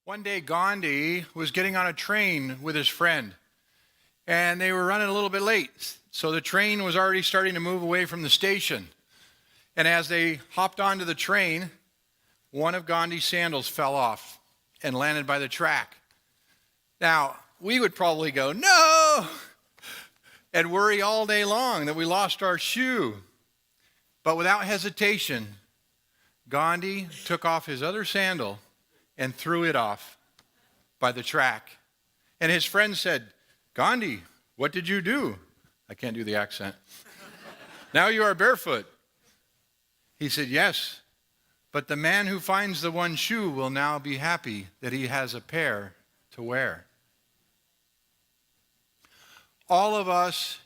One day, Gandhi was getting on a train with his friend, and they were running a little bit late. So the train was already starting to move away from the station. And as they hopped onto the train, one of Gandhi's sandals fell off and landed by the track. Now, we would probably go, no, and worry all day long that we lost our shoe. But without hesitation, Gandhi took off his other sandal and threw it off by the track. And his friend said, Gandhi, what did you do? I can't do the accent. Now you are barefoot. He said, yes, but the man who finds the one shoe will now be happy that he has a pair to wear. All of us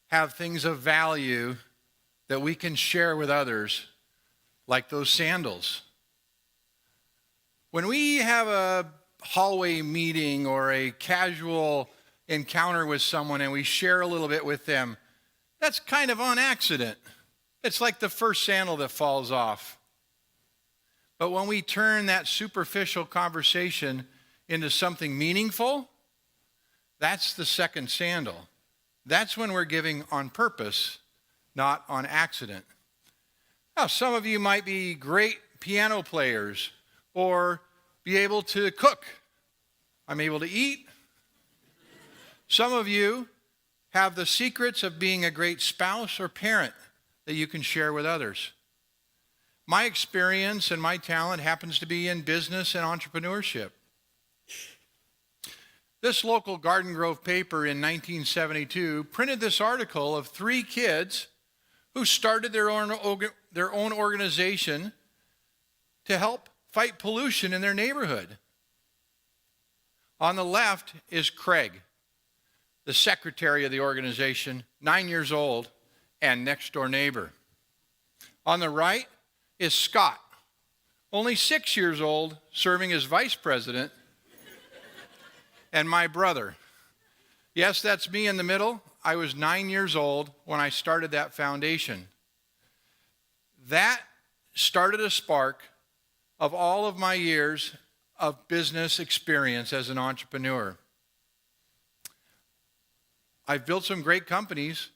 have things of value that we can share with others, like those sandals. When we have a hallway meeting or a casual encounter with someone and we share a little bit with them, that's kind of on accident. It's like the first sandal that falls off. But when we turn that superficial conversation into something meaningful, that's the second sandal. That's when we're giving on purpose, not on accident. Now, some of you might be great piano players or be able to cook. I'm able to eat. Some of you have the secrets of being a great spouse or parent that you can share with others. My experience and my talent happens to be in business and entrepreneurship. This local Garden Grove paper in 1972 printed this article of 3 kids who started their own organization to help fight pollution in their neighborhood. On the left is Craig, the secretary of the organization, 9 years old, and next door neighbor. On the right is Scott, only 6 years old, serving as vice president, and my brother. Yes, that's me in the middle. I was 9 years old when I started that foundation. That started a spark of all of my years of business experience as an entrepreneur. I've built some great companies,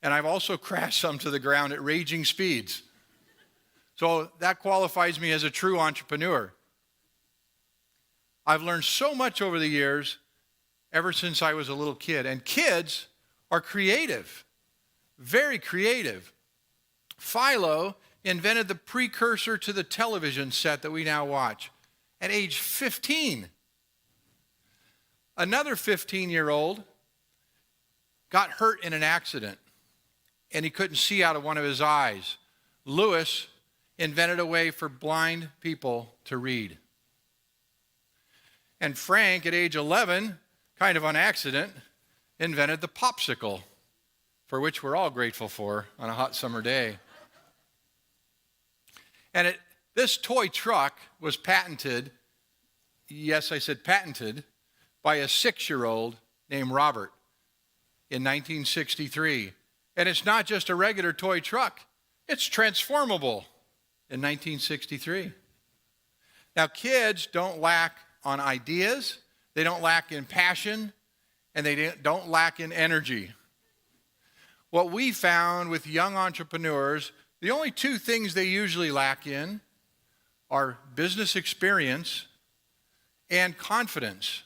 and I've also crashed some to the ground at raging speeds. So that qualifies me as a true entrepreneur. I've learned so much over the years, ever since I was a little kid. And kids are creative, very creative. Philo invented the precursor to the television set that we now watch at age 15. Another 15-year-old got hurt in an accident, and he couldn't see out of one of his eyes. Lewis invented a way for blind people to read. And Frank, at age 11, kind of on accident, invented the popsicle, for which we're all grateful for on a hot summer day. And this toy truck was patented, yes, I said patented, by a 6-year-old named Robert in 1963. And it's not just a regular toy truck, it's transformable in 1963. Now, kids don't lack on ideas, they don't lack in passion, and they don't lack in energy. What we found with young entrepreneurs, the only 2 things they usually lack in are business experience and confidence.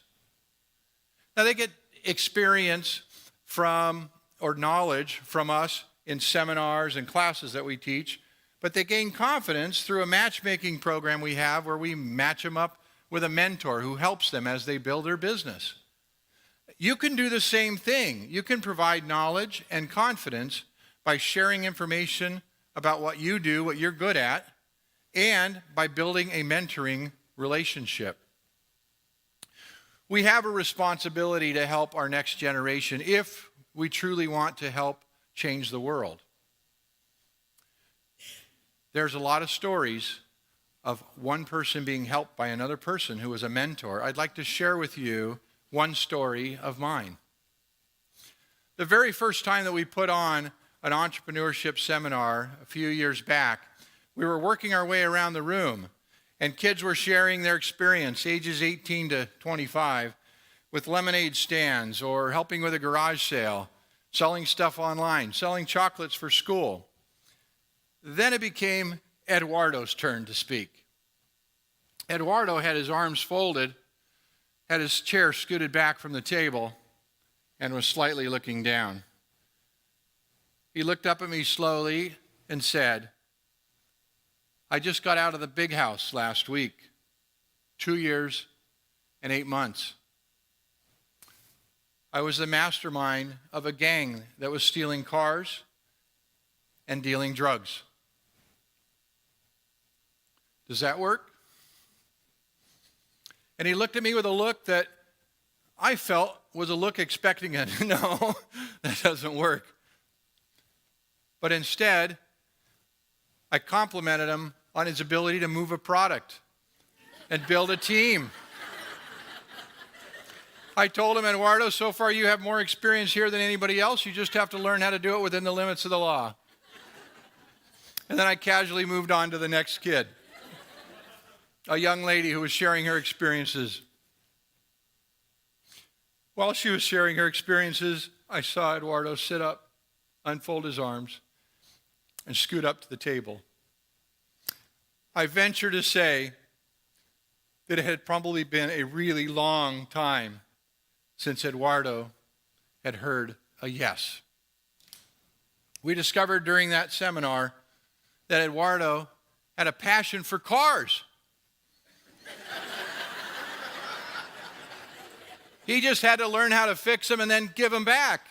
Now, they get experience from, or knowledge from us in seminars and classes that we teach, but they gain confidence through a matchmaking program we have where we match them up with a mentor who helps them as they build their business. You can do the same thing. You can provide knowledge and confidence by sharing information about what you do, what you're good at, and by building a mentoring relationship. We have a responsibility to help our next generation if we truly want to help change the world. There's a lot of stories of one person being helped by another person who was a mentor. I'd like to share with you one story of mine. The very first time that we put on an entrepreneurship seminar a few years back. We were working our way around the room, and kids were sharing their experience, ages 18 to 25, with lemonade stands or helping with a garage sale, selling stuff online, selling chocolates for school. Then it became Eduardo's turn to speak. Eduardo had his arms folded, had his chair scooted back from the table, and was slightly looking down. He looked up at me slowly and said, "I just got out of the big house last week, 2 years and 8 months. I was the mastermind of a gang that was stealing cars and dealing drugs. Does that work?" And he looked at me with a look that I felt was a look expecting a no, that doesn't work. But instead, I complimented him on his ability to move a product and build a team. I told him, "Eduardo, so far you have more experience here than anybody else. You just have to learn how to do it within the limits of the law." And then I casually moved on to the next kid, a young lady who was sharing her experiences. While she was sharing her experiences, I saw Eduardo sit up, unfold his arms, and scoot up to the table. I venture to say that it had probably been a really long time since Eduardo had heard a yes. We discovered during that seminar that Eduardo had a passion for cars. He just had to learn how to fix them and then give them back.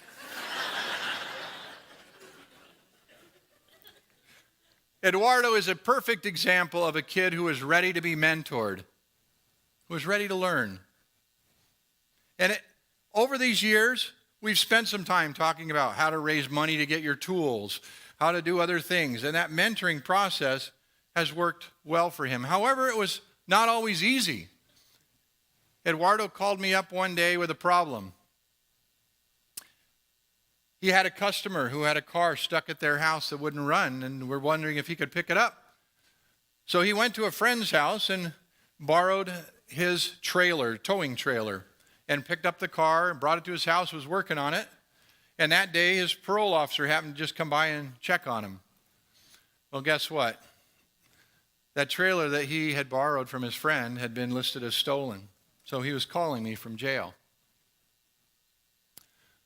Eduardo is a perfect example of a kid who was ready to be mentored, who was ready to learn. And over these years, we've spent some time talking about how to raise money to get your tools, how to do other things, and that mentoring process has worked well for him. However, it was not always easy. Eduardo called me up one day with a problem. He had a customer who had a car stuck at their house that wouldn't run, and we're wondering if he could pick it up. So he went to a friend's house and borrowed his trailer, towing trailer, and picked up the car and brought it to his house, was working on it. And that day, his parole officer happened to just come by and check on him. Well, guess what? That trailer that he had borrowed from his friend had been listed as stolen. So he was calling me from jail.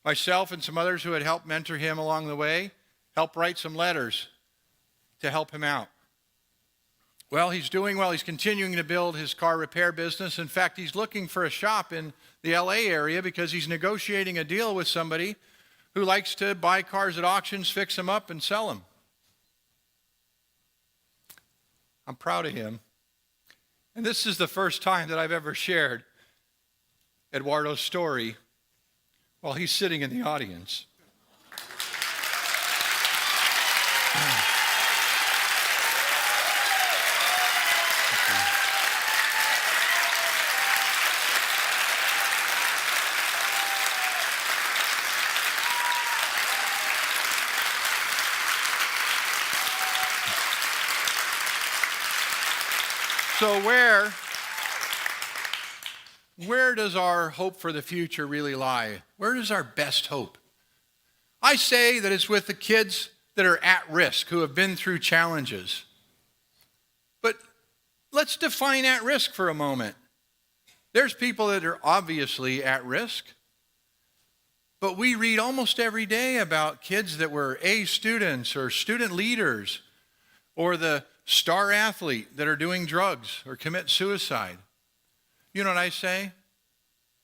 Myself and some others who had helped mentor him along the way helped write some letters to help him out. Well, he's doing well. He's continuing to build his car repair business. In fact, he's looking for a shop in the LA area because he's negotiating a deal with somebody who likes to buy cars at auctions, fix them up, and sell them. I'm proud of him. And this is the first time that I've ever shared Eduardo's story while he's sitting in the audience. So where does our hope for the future really lie? Where does our best hope? I say that it's with the kids that are at risk, who have been through challenges. But let's define at risk for a moment. There's people that are obviously at risk, but we read almost every day about kids that were A students or student leaders or the star athlete that are doing drugs or commit suicide. You know what I say?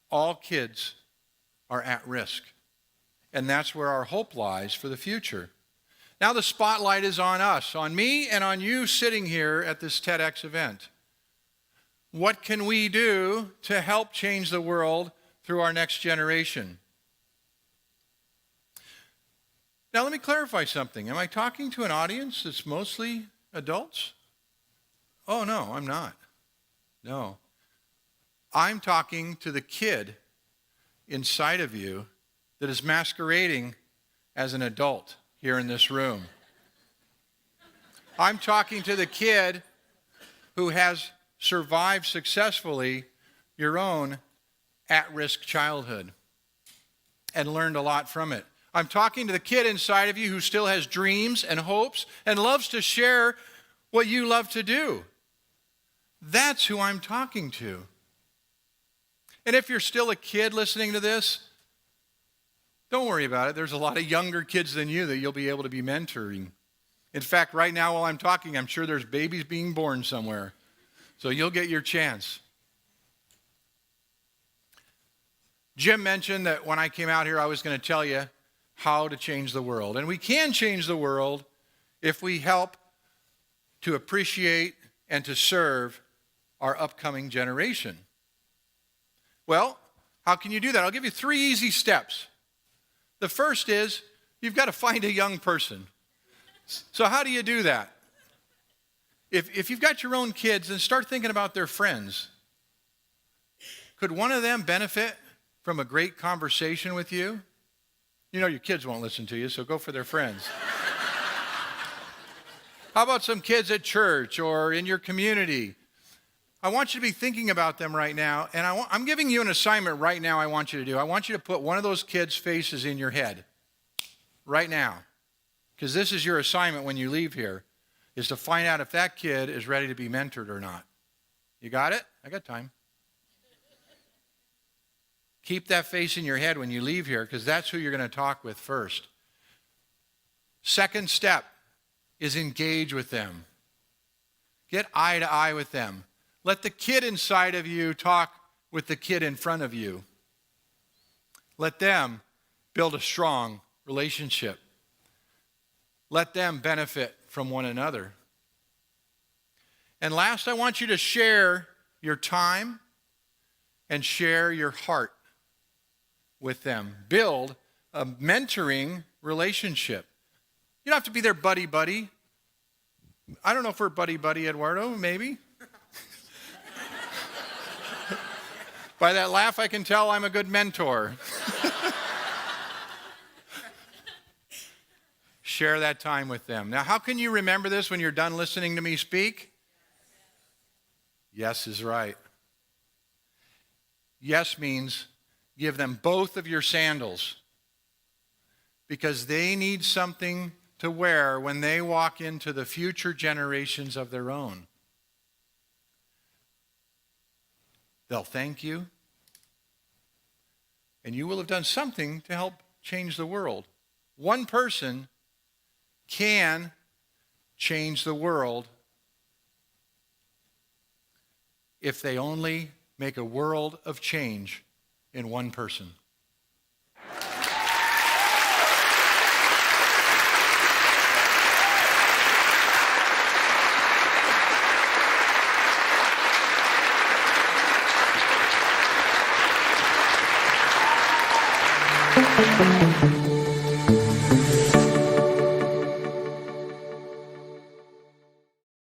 All kids are at risk. And that's where our hope lies for the future. Now the spotlight is on us, on me and on you sitting here at this TEDx event. What can we do to help change the world through our next generation? Now let me clarify something. Am I talking to an audience that's mostly adults? Oh, no, I'm not. No. I'm talking to the kid inside of you that is masquerading as an adult here in this room. I'm talking to the kid who has survived successfully your own at-risk childhood and learned a lot from it. I'm talking to the kid inside of you who still has dreams and hopes and loves to share what you love to do. That's who I'm talking to. And if you're still a kid listening to this, don't worry about it. There's a lot of younger kids than you that you'll be able to be mentoring. In fact, right now while I'm talking, I'm sure there's babies being born somewhere. So you'll get your chance. Jim mentioned that when I came out here, I was going to tell you how to change the world. And we can change the world if we help to appreciate and to serve our upcoming generation. Well, how can you do that? I'll give you 3 easy steps. The first is you've got to find a young person. So how do you do that? If you've got your own kids, then start thinking about their friends. Could one of them benefit from a great conversation with you? You know your kids won't listen to you, so go for their friends. How about some kids at church or in your community? I want you to be thinking about them right now, and I'm giving you an assignment right now I want you to do. I want you to put one of those kids' faces in your head right now, because this is your assignment when you leave here, is to find out if that kid is ready to be mentored or not. You got it? I got time. Keep that face in your head when you leave here, because that's who you're going to talk with first. Second step is engage with them. Get eye to eye with them. Let the kid inside of you talk with the kid in front of you. Let them build a strong relationship. Let them benefit from one another. And last, I want you to share your time and share your heart with them. Build a mentoring relationship. You don't have to be their buddy-buddy. I don't know if we're buddy-buddy, Eduardo, maybe. By that laugh, I can tell I'm a good mentor. Share that time with them. Now, how can you remember this when you're done listening to me speak? Yes is right. Yes means give them both of your sandals, because they need something to wear when they walk into the future generations of their own. They'll thank you, and you will have done something to help change the world. One person can change the world if they only make a world of change in one person.